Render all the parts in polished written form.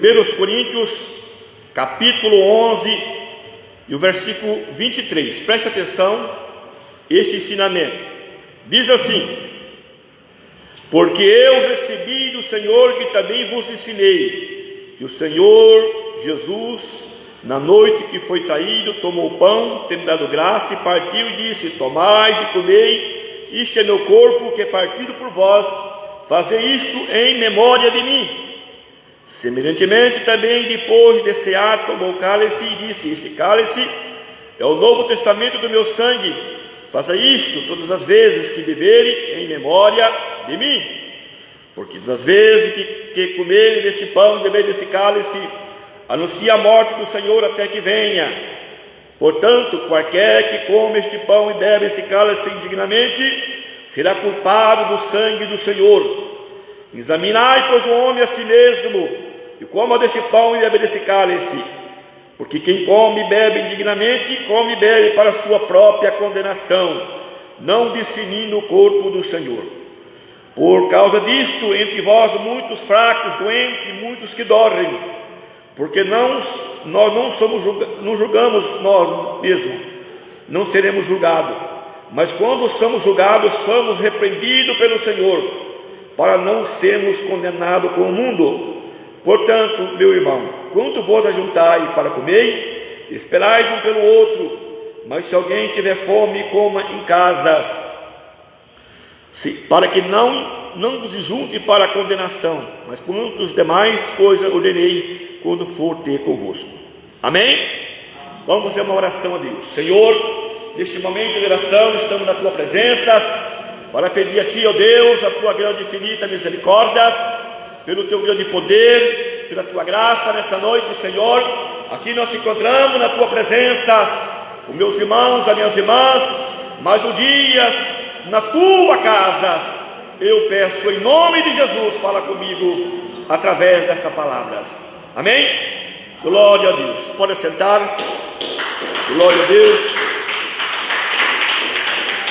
1 Coríntios, capítulo 11, e o versículo 23. Preste atenção, este ensinamento. Diz assim: porque eu recebi do Senhor que também vos ensinei, que o Senhor Jesus, na noite que foi traído, tomou o pão, tendo dado graça, e partiu e disse: tomai e comei, isto é meu corpo que é partido por vós, fazei isto em memória de mim. Semelhantemente também, depois de cear, tomou o cálice e disse: este cálice é o novo testamento do meu sangue, faça isto todas as vezes que beberem, em memória de mim. Porque todas as vezes que comerem deste pão e beberem desse cálice, anuncia a morte do Senhor até que venha. Portanto, qualquer que come este pão e bebe esse cálice indignamente, será culpado do sangue do Senhor. Examinai, pois, o homem a si mesmo, e coma desse pão e bebe desse cálice, porque quem come e bebe indignamente, come e bebe para a sua própria condenação, não discernindo o corpo do Senhor. Por causa disto, entre vós muitos fracos, doentes, muitos que dormem, porque nós não julgamos nós mesmos, não seremos julgados, mas quando somos julgados, somos repreendidos pelo Senhor, para não sermos condenados com o mundo. Portanto, meu irmão, quando vos ajuntai para comer, esperais um pelo outro. Mas se alguém tiver fome, coma em casas, para que não vos junte para a condenação. Mas quantas demais coisas ordenei quando for ter convosco. Amém? Vamos fazer uma oração a Deus. Senhor, neste momento de oração, estamos na tua presença, para pedir a Ti, ó Deus, a Tua grande e infinita misericórdia, pelo Teu grande poder, pela Tua graça nessa noite, Senhor. Aqui nós nos encontramos na Tua presença, os meus irmãos, as minhas irmãs, mais um dia na Tua casa. Eu peço em nome de Jesus, fala comigo através destas palavras. Amém? Glória a Deus. Pode sentar. Glória a Deus.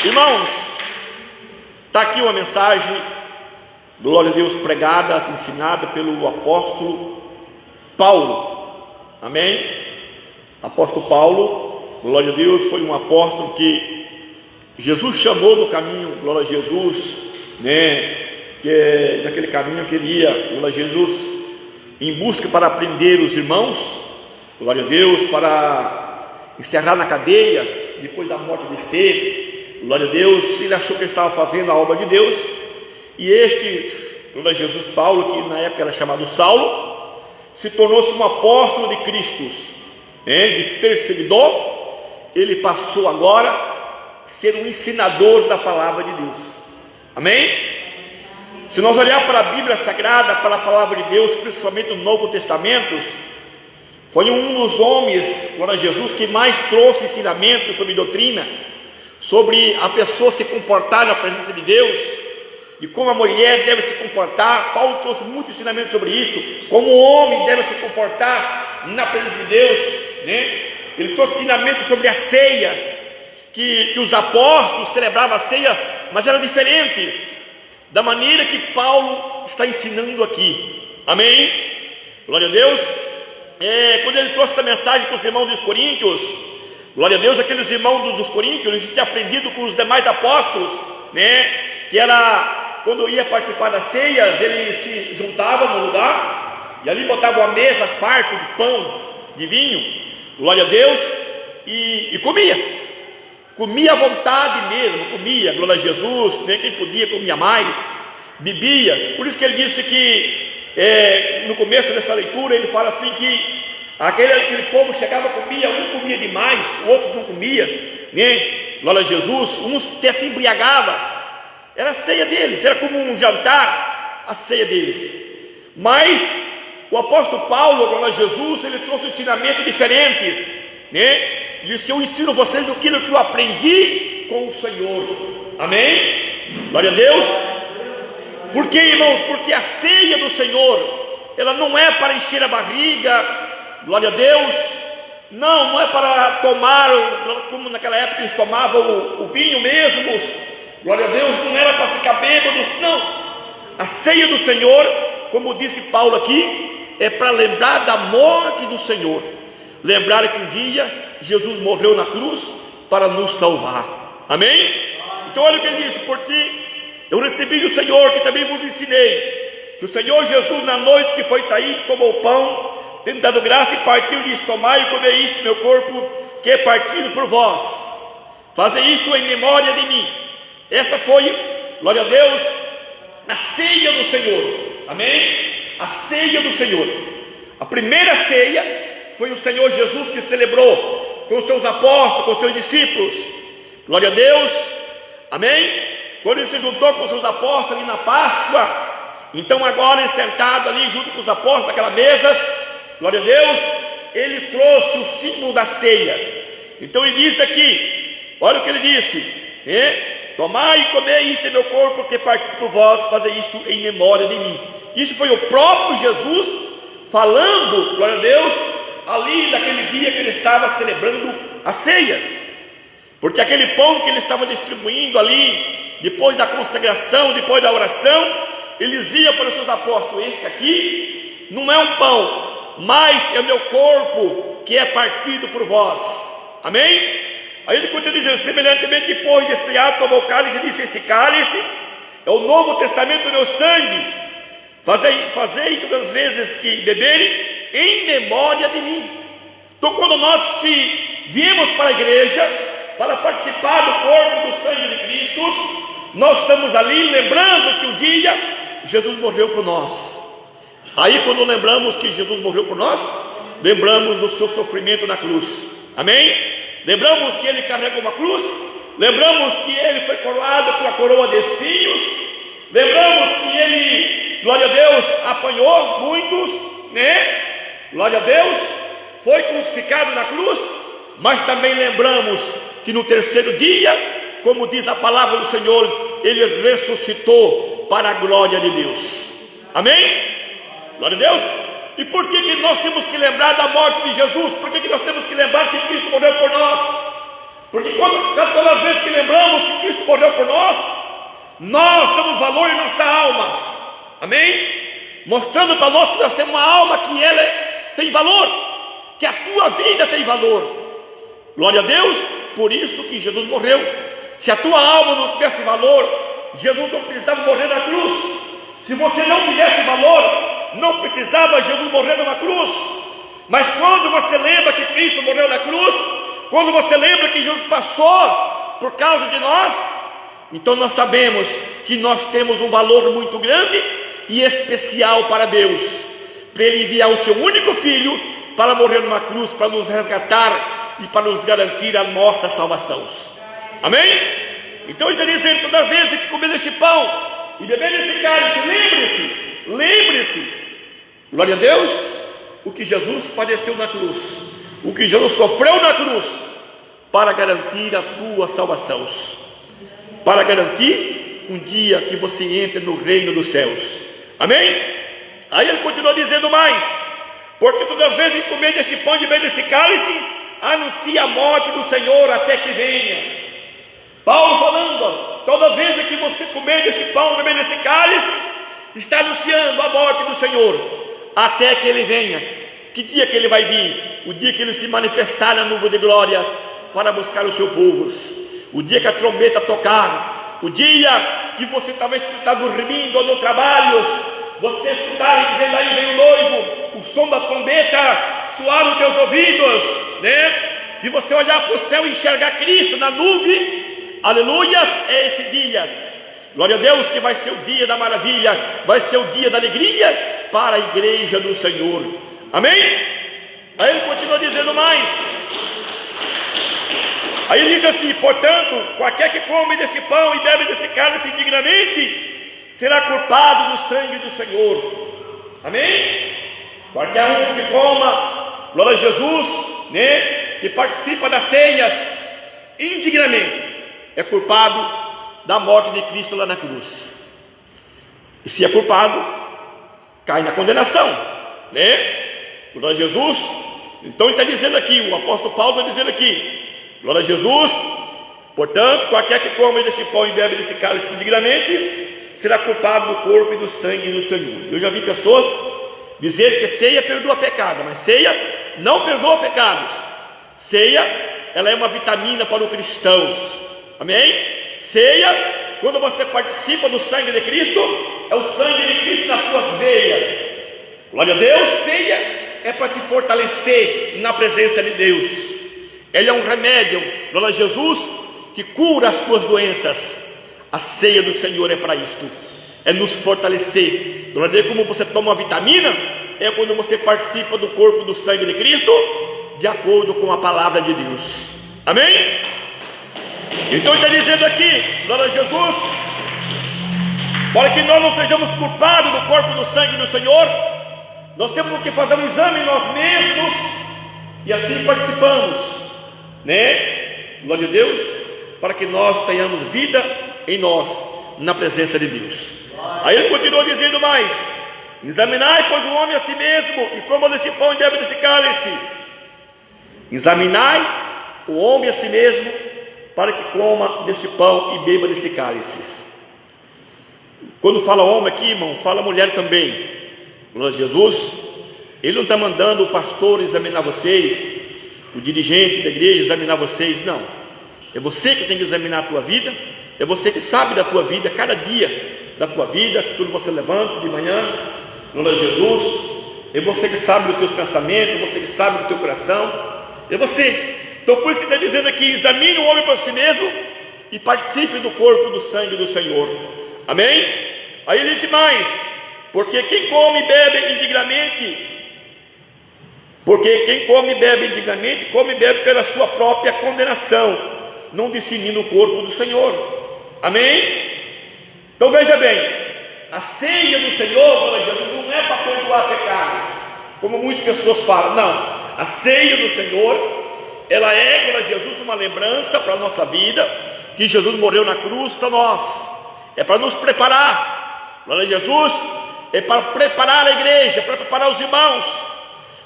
Irmãos, está aqui uma mensagem, glória a Deus, pregada, ensinada pelo apóstolo Paulo. Amém? Apóstolo Paulo, glória a Deus, foi um apóstolo que Jesus chamou no caminho, glória a Jesus, que naquele caminho que ele ia, glória a Jesus, em busca para prender os irmãos, glória a Deus, para encerrar na cadeias, depois da morte de Estevão. Glória a Deus. Ele achou que ele estava fazendo a obra de Deus. E este, glória a Jesus, Paulo, que na época era chamado Saulo, se tornou-se um apóstolo de Cristo, de perseguidor. Ele passou agora a ser um ensinador da palavra de Deus. Amém? Se nós olhar para a Bíblia Sagrada, para a palavra de Deus, principalmente no Novo Testamento, foi um dos homens, glória a Jesus, que mais trouxe ensinamento sobre doutrina, sobre a pessoa se comportar na presença de Deus, e como a mulher deve se comportar. Paulo trouxe muito ensinamento sobre isto, como o homem deve se comportar na presença de Deus, Ele trouxe ensinamento sobre as ceias, que os apóstolos celebravam a ceia, mas eram diferentes da maneira que Paulo está ensinando aqui. Amém? Glória a Deus. Quando ele trouxe essa mensagem para os irmãos dos Coríntios, glória a Deus, aqueles irmãos dos Coríntios, eles tinham aprendido com os demais apóstolos, que era, quando ia participar das ceias, eles se juntavam no lugar, e ali botavam a mesa farta de pão, de vinho, glória a Deus, e comia à vontade mesmo, comia, glória a Jesus, quem podia comia mais, bebia. Por isso que ele disse que, no começo dessa leitura, ele fala assim que aquele povo chegava, comia, um comia demais, o outro não comia, glória a Jesus, uns até se embriagavam, era a ceia deles, era como um jantar, a ceia deles. Mas o apóstolo Paulo, glória a Jesus, ele trouxe ensinamentos diferentes, Ele disse: eu ensino vocês aquilo que eu aprendi com o Senhor. Amém? Glória a Deus. Por quê, irmãos? Porque a ceia do Senhor, ela não é para encher a barriga, glória a Deus, não é para tomar, como naquela época eles tomavam o vinho mesmo, glória a Deus, não era para ficar bêbados, não. A ceia do Senhor, como disse Paulo aqui, é para lembrar da morte do Senhor, lembrar que um dia Jesus morreu na cruz para nos salvar. Amém? Então olha o que ele diz: porque eu recebi do Senhor, que também vos ensinei, que o Senhor Jesus, na noite que foi traído, tomou o pão, tendo dado graça e partiu, e disse: tomai e comei isto, meu corpo, que é partido por vós, fazei isto em memória de mim. Essa foi, glória a Deus, a ceia do Senhor. Amém? A ceia do Senhor. A primeira ceia foi o Senhor Jesus que celebrou com os seus apóstolos, com os seus discípulos. Glória a Deus. Amém? Quando ele se juntou com os seus apóstolos ali na Páscoa, então agora ele sentado ali junto com os apóstolos naquela mesa, glória a Deus, ele trouxe o símbolo das ceias. Então ele disse aqui, olha o que ele disse, tomai e comei isto em meu corpo, que é partido por vós, fazei isto em memória de mim. Isso foi o próprio Jesus falando, glória a Deus, ali naquele dia que ele estava celebrando as ceias, porque aquele pão que ele estava distribuindo ali, depois da consagração, depois da oração, ele dizia para os seus apóstolos: esse aqui não é um pão, mas é o meu corpo que é partido por vós. Amém? Aí ele continua dizendo: semelhantemente, depois de cear, tomou o cálice e disse: esse cálice é o novo testamento do meu sangue, fazei todas as vezes que beberem em memória de mim. Então, quando nós viemos para a igreja para participar do corpo do sangue de Cristo, nós estamos ali lembrando que um dia Jesus morreu por nós. Aí, quando lembramos que Jesus morreu por nós, lembramos do seu sofrimento na cruz. Amém? Lembramos que ele carregou uma cruz, lembramos que ele foi coroado com a coroa de espinhos, lembramos que ele, glória a Deus, apanhou muitos, né? Glória a Deus, foi crucificado na cruz, mas também lembramos que no terceiro dia, como diz a palavra do Senhor, ele ressuscitou para a glória de Deus. Amém? Glória a Deus. E por que nós temos que lembrar da morte de Jesus? Por que nós temos que lembrar que Cristo morreu por nós? Porque todas as vezes que lembramos que Cristo morreu por nós damos valor em nossa alma. Amém? Mostrando para nós que nós temos uma alma que ela tem valor, que a tua vida tem valor. Glória a Deus. Por isso que Jesus morreu. Se a tua alma não tivesse valor, Jesus não precisava morrer na cruz. Se você não tivesse valor, não precisava Jesus morrer na cruz. Mas quando você lembra que Cristo morreu na cruz, quando você lembra que Jesus passou por causa de nós, então nós sabemos que nós temos um valor muito grande e especial para Deus, para Ele enviar o seu único Filho para morrer numa cruz, para nos resgatar e para nos garantir a nossa salvação. Amém? Então ele está dizendo: todas as vezes que comer este pão e beber esse cálice, lembre-se, glória a Deus, o que Jesus padeceu na cruz, o que Jesus sofreu na cruz, para garantir a tua salvação, para garantir um dia que você entre no reino dos céus. Amém? Aí ele continua dizendo mais: porque todas as vezes que comer deste pão e beber desse cálice, anuncia a morte do Senhor até que venhas. Paulo falando, todas as vezes que você comer desse pão e beber desse cálice, está anunciando a morte do Senhor até que Ele venha. Que dia que Ele vai vir? O dia que Ele se manifestar na nuvem de glórias para buscar os seus povos. O dia que a trombeta tocar, o dia que você talvez está dormindo ou no trabalho, você escutar dizendo: aí vem o noivo, o som da trombeta soar nos teus ouvidos, né? De você olhar para o céu e enxergar Cristo na nuvem. Aleluias, é esse dia, glória a Deus, que vai ser o dia da maravilha, vai ser o dia da alegria para a igreja do Senhor. Amém? Aí ele continua dizendo mais. Aí ele diz assim: portanto, qualquer que come desse pão e bebe desse cálice indignamente, será culpado do sangue do Senhor. Amém? Qualquer um que coma, glória a Jesus, né, que participa das ceias indignamente, é culpado da morte de Cristo lá na cruz. E se é culpado, cai na condenação, né? Glória a Jesus. Então ele está dizendo aqui, o apóstolo Paulo está dizendo aqui: glória a Jesus, portanto, qualquer que come desse pão e bebe desse cálice indignamente, será culpado do corpo e do sangue do Senhor. Eu já vi pessoas dizer que ceia perdoa pecado, mas ceia não perdoa pecados. Ceia, ela é uma vitamina para os cristãos, amém? Ceia, quando você participa do sangue de Cristo, é o sangue de Cristo nas tuas veias. Glória a Deus. Ceia é para te fortalecer na presença de Deus. Ele é um remédio, glória a Jesus, que cura as tuas doenças. A ceia do Senhor é para isto, é nos fortalecer. Glória a Deus. Como você toma uma vitamina, é quando você participa do corpo do sangue de Cristo, de acordo com a palavra de Deus, amém? Então está dizendo aqui, glória a Jesus, para que nós não sejamos culpados do corpo do sangue do Senhor, nós temos que fazer um exame em nós mesmos, e assim participamos, né? Glória a Deus, para que nós tenhamos vida em nós, na presença de Deus. Aí ele continua dizendo mais: examinai, pois, o homem a si mesmo, e coma desse pão e bebe desse cálice. Examinai o homem a si mesmo, para que coma desse pão e beba desse cálice. Quando fala homem aqui, irmão, fala mulher também. Glória a Jesus. Ele não está mandando o pastor examinar vocês, o dirigente da igreja examinar vocês, não. É você que tem que examinar a tua vida. É você que sabe da tua vida, cada dia da tua vida, quando você levanta de manhã, glória a Jesus. É você que sabe dos teus pensamentos, é você que sabe do teu coração. É você. Então por isso que está dizendo aqui: examine o homem para si mesmo e participe do corpo do sangue do Senhor, amém? Aí ele diz mais: porque quem come e bebe indignamente, come e bebe pela sua própria condenação, não discernindo o corpo do Senhor, amém? Então veja bem, a ceia do Senhor, glória a Jesus, não é para perdoar pecados, como muitas pessoas falam, não. A ceia do Senhor, ela é, glória a Jesus, uma lembrança para a nossa vida, que Jesus morreu na cruz para nós, é para nos preparar, glória a Jesus, é para preparar a igreja, para preparar os irmãos.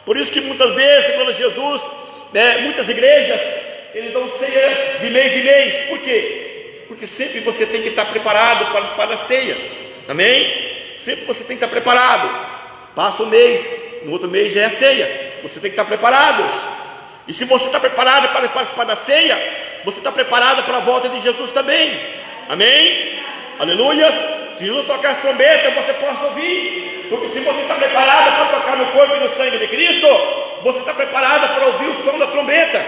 Por isso que muitas vezes, glória a Jesus, muitas igrejas, eles dão ceia de mês em mês. Por quê? Porque sempre você tem que estar preparado para a ceia, amém? Sempre você tem que estar preparado. Passa um mês, no outro mês já é a ceia. Você tem que estar preparados. E se você está preparado para participar da ceia, você está preparado para a volta de Jesus também, amém? Aleluia. Se Jesus tocar as trombetas, você possa ouvir, porque se você está preparado para tocar no corpo e no sangue de Cristo, você está preparado para ouvir o som da trombeta.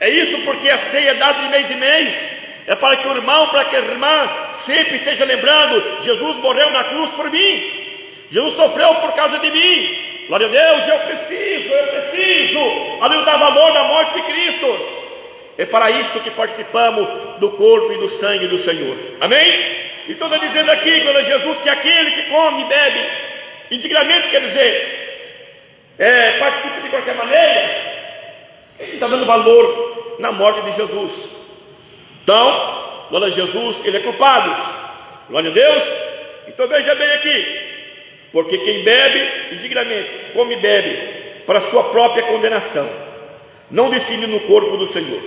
É isso, porque a ceia é dada de mês em mês, é para que o irmão, para que a irmã sempre esteja lembrando: Jesus morreu na cruz por mim, Jesus sofreu por causa de mim. Glória a Deus, eu preciso dar valor na morte de Cristo. É para isto que participamos do corpo e do sangue do Senhor, amém? Então está dizendo aqui, glória a Jesus, que aquele que come e bebe indignamente, quer dizer, participa de qualquer maneira, ele está dando valor na morte de Jesus. Então, glória a Jesus, ele é culpado, glória a Deus. Então veja bem aqui: porque quem bebe indignamente, come e bebe para a sua própria condenação, não discerne no corpo do Senhor.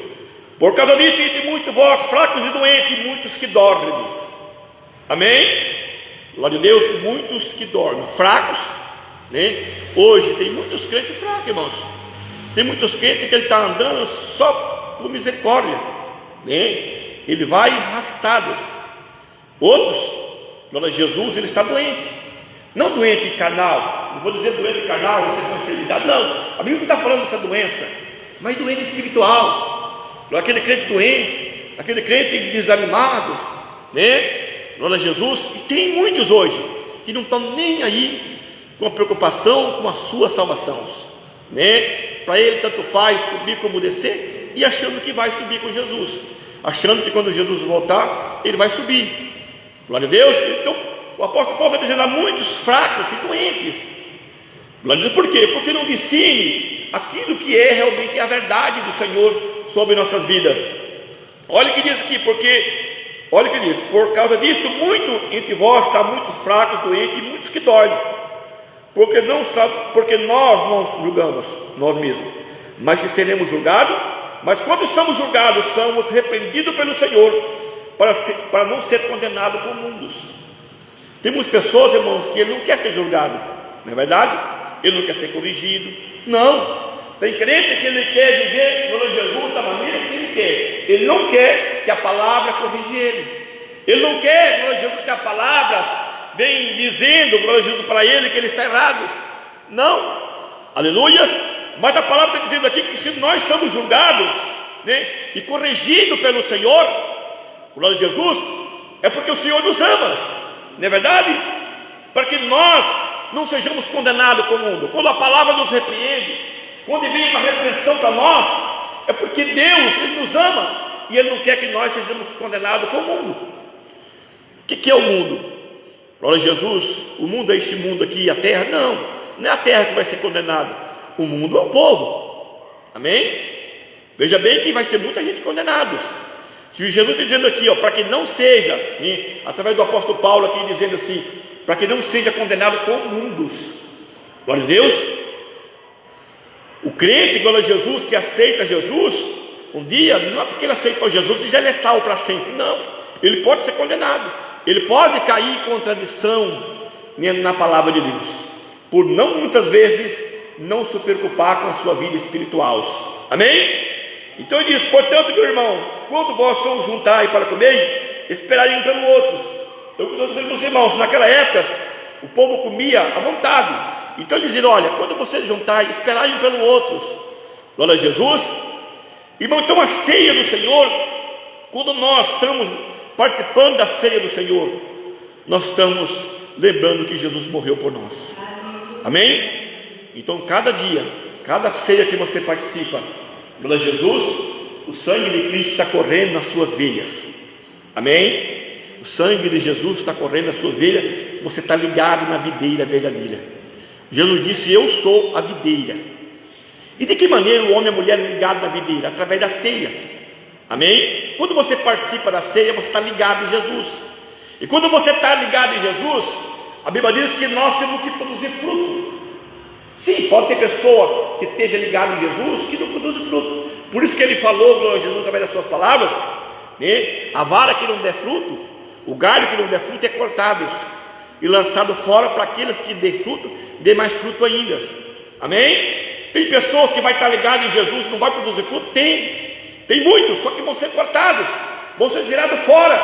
Por causa disso, entre muitos vós, fracos e doentes, muitos que dormem. Amém? Glória a Deus, muitos que dormem, fracos, né? Hoje tem muitos crentes fracos, irmãos. Tem muitos crentes que ele está andando só por misericórdia, né? Ele vai arrastado. Outros, glória a Jesus, ele está doente. Não doente carnal, não vou dizer doente carnal, você tem uma enfermidade, não. A Bíblia não está falando dessa doença, mas doente espiritual. Aquele crente doente, aquele crente desanimado, né? Glória a Jesus. E tem muitos hoje que não estão nem aí com a preocupação com a sua salvação, né? Para ele tanto faz subir como descer, e achando que vai subir com Jesus, achando que quando Jesus voltar, ele vai subir. Glória a Deus. Então o apóstolo Paulo está dizendo: há muitos fracos e doentes. Glória a Deus. Por quê? Porque não discerne aquilo que é realmente a verdade do Senhor sobre nossas vidas. Olha o que diz aqui: olha o que diz: por causa disto, muito entre vós está muitos fracos, doentes e muitos que dormem, porque nós não julgamos nós mesmos, mas se seremos julgados. Mas quando somos julgados, somos repreendidos pelo Senhor, para não ser condenados por mundos. Tem muitas pessoas, irmãos, que ele não quer ser julgado, não é verdade? ele não quer ser corrigido. Não. Tem crente que ele quer viver glória a Jesus da maneira que ele quer. Ele não quer que a palavra corrija ele. Ele não quer, glória a Jesus, que a palavra vem dizendo, glória a Jesus, para ele que ele está errado. Não. Aleluia. Mas a palavra está dizendo aqui que se nós estamos julgados, né, e corrigidos pelo Senhor, glória a Jesus, é porque o Senhor nos ama, não é verdade? Para que nós não sejamos condenados com o mundo. Quando a palavra nos repreende, quando vem uma repreensão para nós, é porque Deus, Ele nos ama e Ele não quer que nós sejamos condenados com o mundo. O que é o mundo? Glória a Jesus. O mundo é este mundo aqui, a terra? Não é a terra que vai ser condenada. O mundo é o povo. Amém? Veja bem que vai ser muita gente condenados. Se Jesus está dizendo aqui, para que não seja, através do apóstolo Paulo aqui dizendo assim, para que não seja condenado com mundos. Glória a Deus. O crente, glória a Jesus, que aceita Jesus, um dia, não é porque ele aceitou Jesus e já ele é salvo para sempre. Não, ele pode ser condenado. Ele pode cair em contradição na palavra de Deus, por não muitas vezes não se preocupar com a sua vida espiritual. Amém? Então ele diz, portanto, meu irmão, quando vós sois juntai para comer, esperai um pelo outro. Eu estou dizendo para os irmãos, naquela época o povo comia à vontade. Então ele diz, olha, quando vocês juntarem, esperai um pelo outro. Glória a Jesus. Irmão, então a ceia do Senhor, quando nós estamos participando da ceia do Senhor, nós estamos lembrando que Jesus morreu por nós. Amém? Então cada dia, cada ceia que você participa, glória a Jesus, o sangue de Cristo está correndo nas suas veias. Amém? O sangue de Jesus está correndo nas suas veias. Você está ligado na videira verdadeira. Jesus disse, eu sou a videira. E de que maneira o homem e a mulher é ligado na videira? Através da ceia. Amém? Quando você participa da ceia, você está ligado em Jesus. E quando você está ligado em Jesus, a Bíblia diz que nós temos que produzir fruto. Sim, pode ter pessoa que esteja ligada em Jesus que não produz fruto. Por isso que ele falou, glória a Jesus, através das suas palavras, né? A vara que não der fruto, o galho que não der fruto é cortado e lançado fora, para aqueles que dê fruto, dê mais fruto ainda. Amém? Tem pessoas que vai estar ligadas em Jesus, não vai produzir fruto? Tem muitos, só que vão ser cortados, vão ser tirados fora.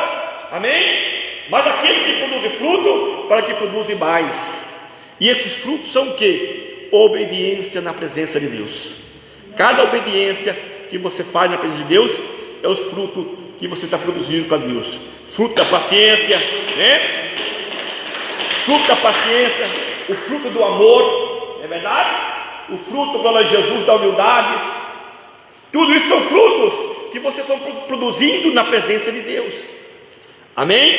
Amém? Mas aquele que produz fruto, para que produza mais. E esses frutos são o quê? Obediência na presença de Deus. Cada obediência que você faz na presença de Deus é os frutos que você está produzindo para Deus. Fruto da paciência, né? Fruto da paciência, o fruto do amor, não é verdade? O fruto, glória a Jesus, da humildade. Tudo isso são frutos que vocês estão produzindo na presença de Deus. Amém?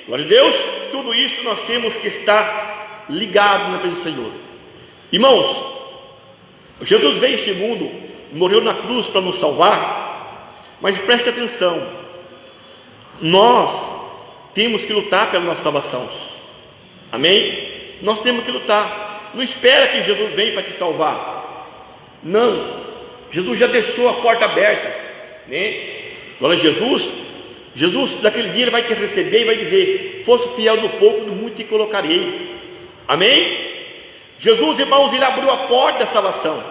Glória a Deus. Tudo isso nós temos que estar ligado na presença do Senhor. Irmãos, Jesus veio a este mundo, morreu na cruz para nos salvar. Mas preste atenção, nós temos que lutar pela nossa salvação. Amém? Nós temos que lutar. Não espera que Jesus venha para te salvar. Não, Jesus já deixou a porta aberta, né? Glória a Jesus. Jesus naquele dia ele vai te receber e vai dizer, fosse fiel no pouco, no muito te colocarei. Amém? Jesus, irmãos, ele abriu a porta da salvação.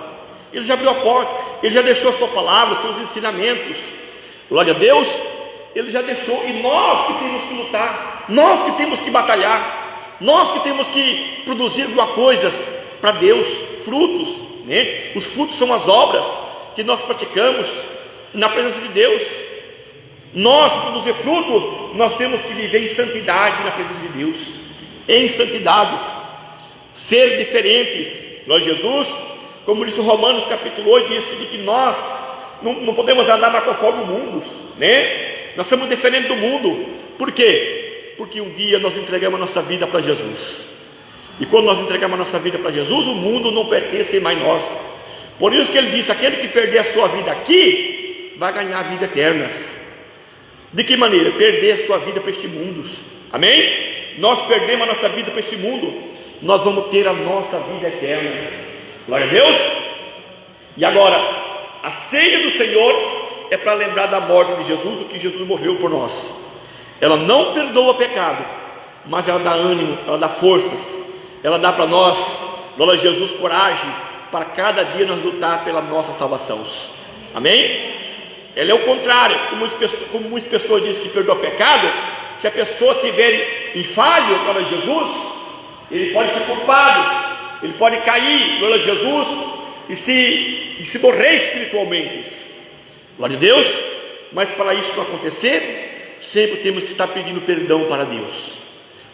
Ele já abriu a porta, ele já deixou a sua palavra, os seus ensinamentos. Glória a Deus. Ele já deixou, e nós que temos que lutar, nós que temos que batalhar, nós que temos que produzir alguma coisa para Deus, frutos, né? Os frutos são as obras que nós praticamos na presença de Deus. Nós, para produzir fruto, nós temos que viver em santidade na presença de Deus, em santidades, ser diferentes. Glória a Jesus. Como disse Romanos capítulo 8, disse de que nós não podemos andar mais conforme o mundo, né? Nós somos diferentes do mundo. Por quê? Porque um dia nós entregamos a nossa vida para Jesus. E quando nós entregamos a nossa vida para Jesus, o mundo não pertence mais a nós. Por isso que ele disse, aquele que perder a sua vida aqui, vai ganhar a vida eterna. De que maneira? Perder a sua vida para este mundo. Amém? Nós perdemos a nossa vida para este mundo, nós vamos ter a nossa vida eterna. Glória a Deus. E agora, a ceia do Senhor é para lembrar da morte de Jesus, o que Jesus morreu por nós. Ela não perdoa pecado, mas ela dá ânimo, ela dá forças, ela dá para nós, glória a Jesus, coragem para cada dia nós lutar pela nossa salvação. Amém? Ela é o contrário, como muitas pessoas dizem que perdoa pecado. Se a pessoa tiver em falho, glória a Jesus, ele pode ser culpado, ele pode cair, glória a Jesus, e se morrer espiritualmente. Glória a Deus. Mas para isso não acontecer, sempre temos que estar pedindo perdão para Deus,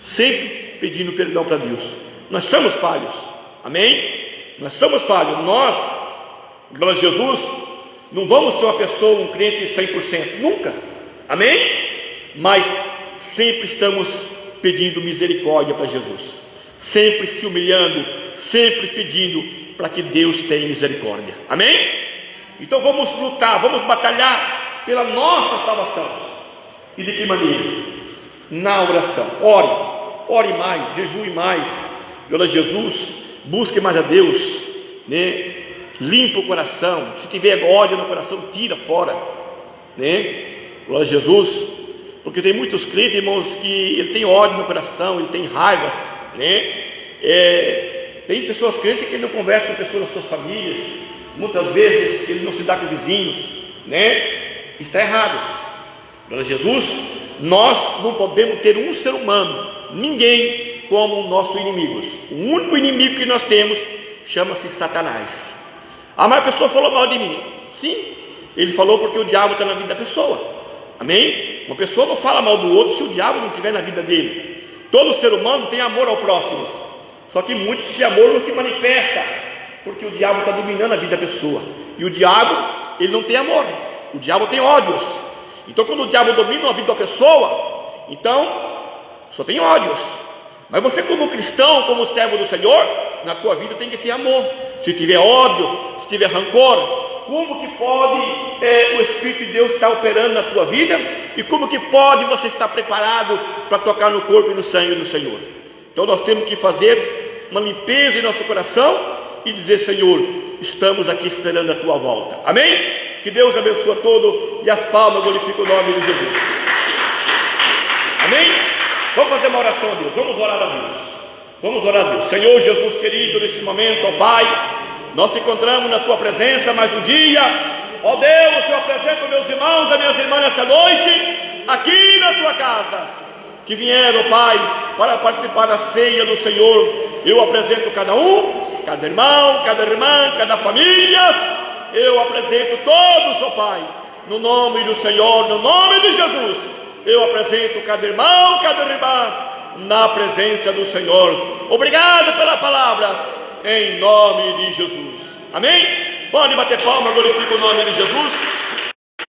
sempre pedindo perdão para Deus. Nós somos falhos, amém? Nós somos falhos, nós, glória a Jesus, não vamos ser uma pessoa, um crente 100%, nunca, amém? Mas sempre estamos pedindo misericórdia para Jesus, sempre se humilhando, sempre pedindo para que Deus tenha misericórdia, amém? Então vamos lutar, vamos batalhar pela nossa salvação. E de que maneira? Na oração. Ore mais, jejue mais, glória a Jesus, busque mais a Deus, né? Limpa o coração. Se tiver ódio no coração, tira fora, né? Glória a Jesus. Porque tem muitos crentes, irmãos, que ele tem ódio no coração, ele tem raivas, né? Tem pessoas crentes que ele não conversa com pessoas das suas famílias, muitas vezes ele não se dá com vizinhos, né? Está errado. Glória a Jesus. Nós não podemos ter um ser humano, ninguém, como nossos inimigos. O único inimigo que nós temos chama-se Satanás. Mas a pessoa falou mal de mim. Sim, ele falou porque o diabo está na vida da pessoa, amém? Uma pessoa não fala mal do outro se o diabo não estiver na vida dele. Todo ser humano tem amor ao próximo, só que muito esse amor não se manifesta, porque o diabo está dominando a vida da pessoa. E o diabo, ele não tem amor, o diabo tem ódios. Então quando o diabo domina a vida da pessoa, então só tem ódios. Mas você, como cristão, como servo do Senhor, na tua vida tem que ter amor. Se tiver ódio, se tiver rancor, como que pode o Espírito de Deus estar operando na tua vida? E como que pode você estar preparado para tocar no corpo e no sangue do Senhor? Então nós temos que fazer uma limpeza em nosso coração e dizer: Senhor, estamos aqui esperando a tua volta, amém? Que Deus abençoe a todo, e as palmas glorificam o nome de Jesus, amém? Vamos fazer uma oração a Deus, vamos orar a Deus, vamos orar a Deus. Senhor Jesus querido, neste momento, ó Pai, nós nos encontramos na tua presença mais um dia, ó Deus. Eu apresento meus irmãos, as minhas irmãs nessa noite, aqui na tua casa, que vieram, Pai, para participar da ceia do Senhor. Eu apresento cada um, cada irmão, cada irmã, cada família. Eu apresento todos, ó Pai, no nome do Senhor, no nome de Jesus. Eu apresento cada irmão, cada irmã, na presença do Senhor. Obrigado pelas palavras, em nome de Jesus, amém? Pode bater palma, glorifica o nome de Jesus.